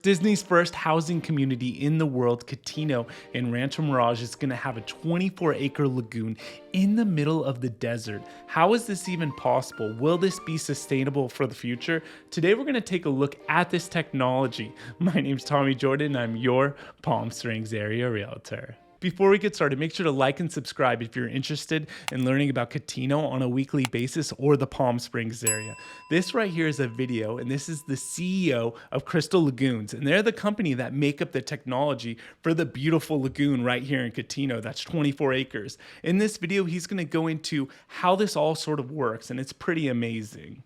Disney's first housing community in the world, Cotino in Rancho Mirage, is going to have a 24-acre lagoon in the middle of the desert. How is this even possible? Will this be sustainable for the future? Today we're going to take a look at this technology. My name's Tommy Jordan, and I'm your Palm Springs area realtor. Before we get started, make sure to like and subscribe if you're interested in learning about Cotino on a weekly basis or the Palm Springs area. This right here is a video, and this is the CEO of Crystal Lagoons, and they're the company that make up the technology for the beautiful lagoon right here in Cotino. That's 24 acres. In this video, he's going to go into how this all sort of works, and it's pretty amazing.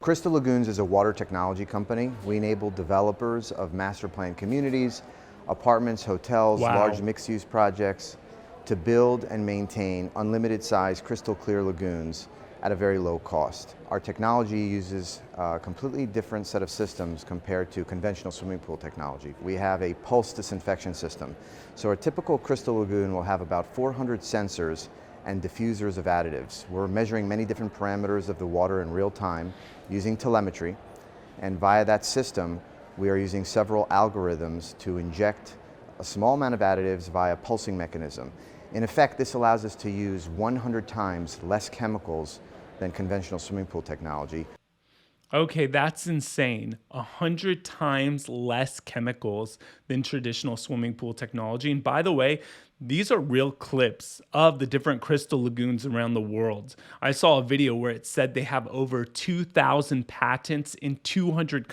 Crystal Lagoons is a water technology company. We enable developers of master planned communities, apartments, hotels, large mixed-use projects to build and maintain unlimited size crystal clear lagoons at a very low cost. Our technology uses a completely different set of systems compared to conventional swimming pool technology. We have a pulse disinfection system. So a typical crystal lagoon will have about 400 sensors and diffusers of additives. We're measuring many different parameters of the water in real time using telemetry, and via that system we are using several algorithms to inject a small amount of additives via pulsing mechanism. In effect, this allows us to use 100 times less chemicals than conventional swimming pool technology. Okay, that's insane. 100 times less chemicals than traditional swimming pool technology. And by the way, these are real clips of the different crystal lagoons around the world. I saw a video where it said they have over 2,000 patents in 200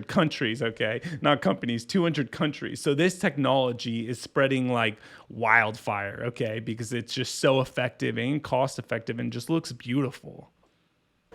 countries, okay? Not companies, 200 countries. So this technology is spreading like wildfire, okay? Because it's just so effective and cost effective and just looks beautiful.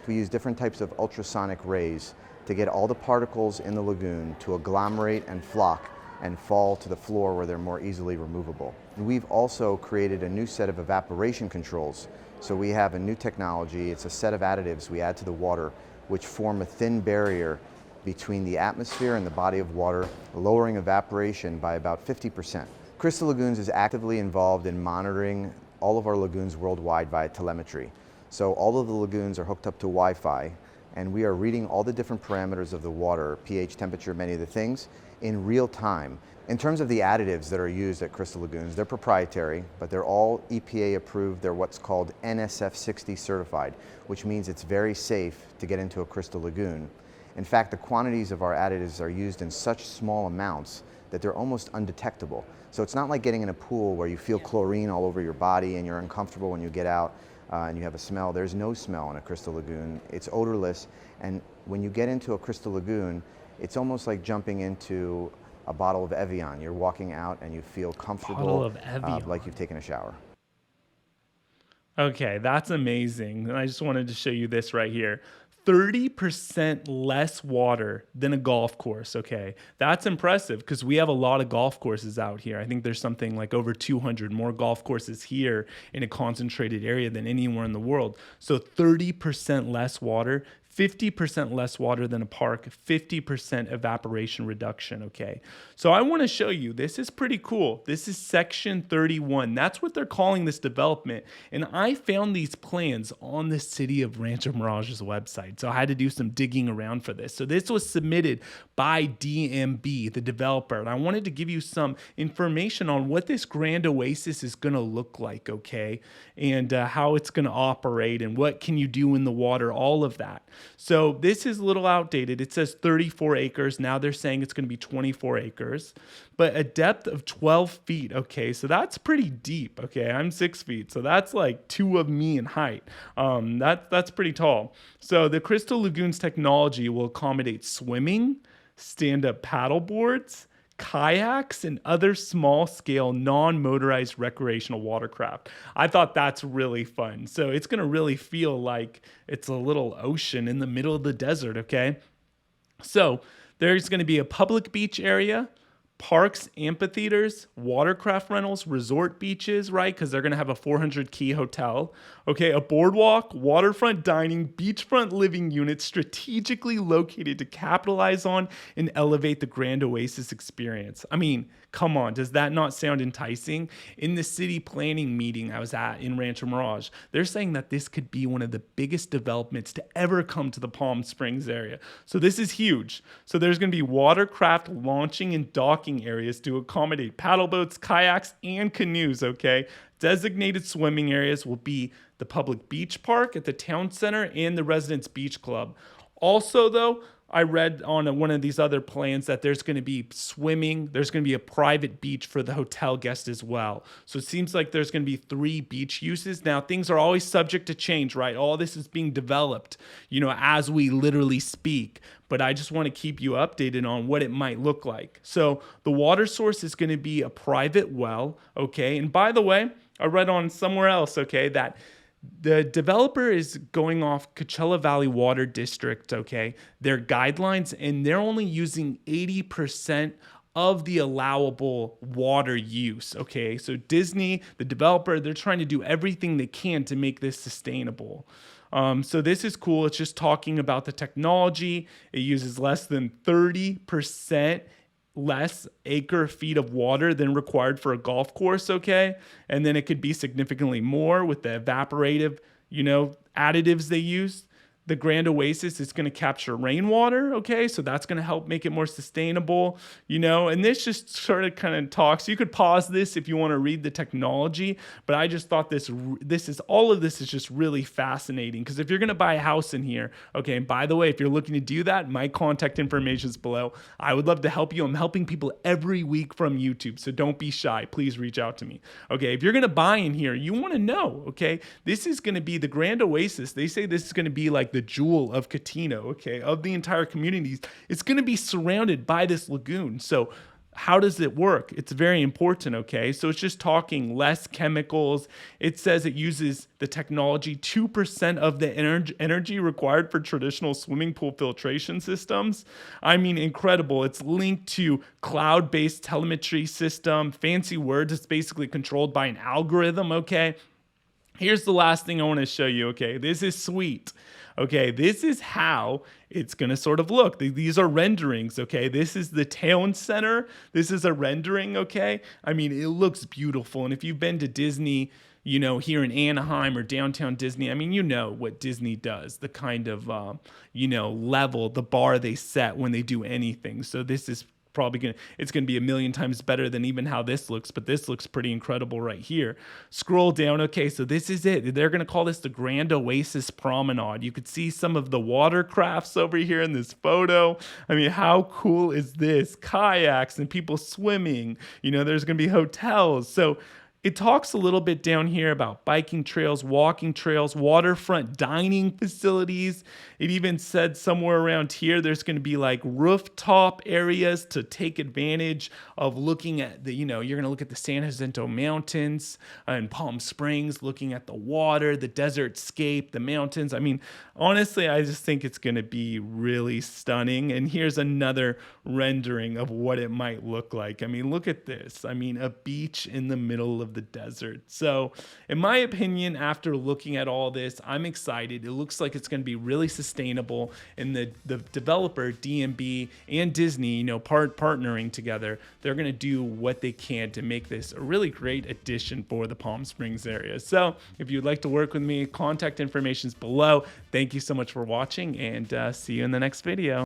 We use different types of ultrasonic rays to get all the particles in the lagoon to agglomerate and flock and fall to the floor where they're more easily removable. And we've also created a new set of evaporation controls. So we have a new technology. It's a set of additives we add to the water which form a thin barrier between the atmosphere and the body of water, lowering evaporation by about 50%. Crystal Lagoons is actively involved in monitoring all of our lagoons worldwide via telemetry. So all of the lagoons are hooked up to Wi-Fi, and we are reading all the different parameters of the water, pH, temperature, many of the things, in real time. In terms of the additives that are used at Crystal Lagoons, they're proprietary, but they're all EPA approved. They're what's called NSF 60 certified, which means it's very safe to get into a crystal lagoon. In fact, the quantities of our additives are used in such small amounts that they're almost undetectable. So it's not like getting in a pool where you feel chlorine all over your body and you're uncomfortable when you get out. And you have a smell. There's no smell in a crystal lagoon. It's odorless, and when you get into a crystal lagoon, it's almost like jumping into a bottle of Evian. You're walking out and you feel comfortable, like you've taken a shower. Okay, that's amazing. And I just wanted to show you this right here. 30% less water than a golf course, okay? That's impressive because we have a lot of golf courses out here. I think there's something like over 200 more golf courses here in a concentrated area than anywhere in the world. So 30% less water, 50% less water than a park, 50% evaporation reduction, okay? So I want to show you, this is pretty cool. This is Section 31. That's what they're calling this development. And I found these plans on the City of Rancho Mirage's website. So I had to do some digging around for this. So this was submitted by DMB, the developer. And I wanted to give you some information on what this Grand Oasis is going to look like, okay? And how it's going to operate and what can you do in the water, all of that. So this is a little outdated. It says 34 acres. Now they're saying it's going to be 24 acres, but a depth of 12 feet. Okay, so that's pretty deep. Okay, I'm 6 feet, so that's like 2 of me in height. That's pretty tall. So the Crystal Lagoons technology will accommodate swimming, stand-up paddle boards, kayaks, and other small-scale non-motorized recreational watercraft. I thought that's really fun. So it's going to really feel like it's a little ocean in the middle of the desert, okay? So there's going to be a public beach area, parks, amphitheaters, watercraft rentals, resort beaches, right? Because they're going to have a 400 key hotel. Okay, a boardwalk, waterfront dining, beachfront living units strategically located to capitalize on and elevate the Grand Oasis experience. I mean, come on, does that not sound enticing? In the city planning meeting I was at in Rancho Mirage, they're saying that this could be one of the biggest developments to ever come to the Palm Springs area. So this is huge. So there's going to be watercraft launching and docking areas to accommodate paddle boats, kayaks, and canoes, okay? Designated swimming areas will be the public beach park at the town center and the residents beach club. Also, though, I read on one of these other plans that there's going to be swimming. There's going to be a private beach for the hotel guest as well. So it seems like there's going to be 3 beach uses. Now, things are always subject to change, right? All this is being developed, as we literally speak. But I just want to keep you updated on what it might look like. So the water source is going to be a private well, okay? And by the way, I read on somewhere else, okay, that the developer is going off Coachella Valley Water District, okay, their guidelines, and they're only using 80% of the allowable water use, okay? So Disney, the developer, they're trying to do everything they can to make this sustainable. So this is cool. It's just talking about the technology. It uses less than 30% less acre feet of water than required for a golf course, okay? And then it could be significantly more with the evaporative, additives they use. The Grand Oasis is going to capture rainwater, okay? So that's going to help make it more sustainable, and this just sort of kind of talks. You could pause this if you want to read the technology, but I just thought all of this is just really fascinating, because if you're going to buy a house in here, okay, and by the way, if you're looking to do that, my contact information is below. I would love to help you. I'm helping people every week from YouTube, so don't be shy. Please reach out to me. Okay, if you're going to buy in here, you want to know, okay, this is going to be the Grand Oasis. They say this is going to be like the jewel of Cotino, okay, of the entire communities. It's going to be surrounded by this lagoon. So how does it work? It's very important, okay? So it's just talking less chemicals. It says it uses the technology, 2% of the energy required for traditional swimming pool filtration systems. I mean, incredible. It's linked to cloud-based telemetry system. Fancy words. It's basically controlled by an algorithm, okay? Here's the last thing I want to show you, okay? This is sweet. Okay, this is how it's going to sort of look. These are renderings, okay? This is the town center. This is a rendering, okay? I mean, it looks beautiful. And if you've been to Disney, here in Anaheim or downtown Disney, I mean, you know what Disney does, the kind of, level, the bar they set when they do anything. So this is it's going to be a million times better than even how this looks, but this looks pretty incredible right here. Scroll down. Okay, so this is it. They're going to call this the Grand Oasis Promenade. You could see some of the watercrafts over here in this photo. I mean, how cool is this? Kayaks and people swimming. There's going to be hotels. So it talks a little bit down here about biking trails, walking trails, waterfront dining facilities. It even said somewhere around here there's going to be like rooftop areas to take advantage of looking at you're going to look at the San Jacinto Mountains and Palm Springs, looking at the water, the desert scape, the mountains. I mean, honestly, I just think it's going to be really stunning. And here's another rendering of what it might look like. I mean, look at this. I mean, a beach in the middle of the desert. So in my opinion, after looking at all this, I'm excited. It looks like it's going to be really sustainable, and the developer, DMB, and Disney, partnering together, they're going to do what they can to make this a really great addition for the Palm Springs area. So if you'd like to work with me, contact information is below. Thank you so much for watching, and see you in the next video.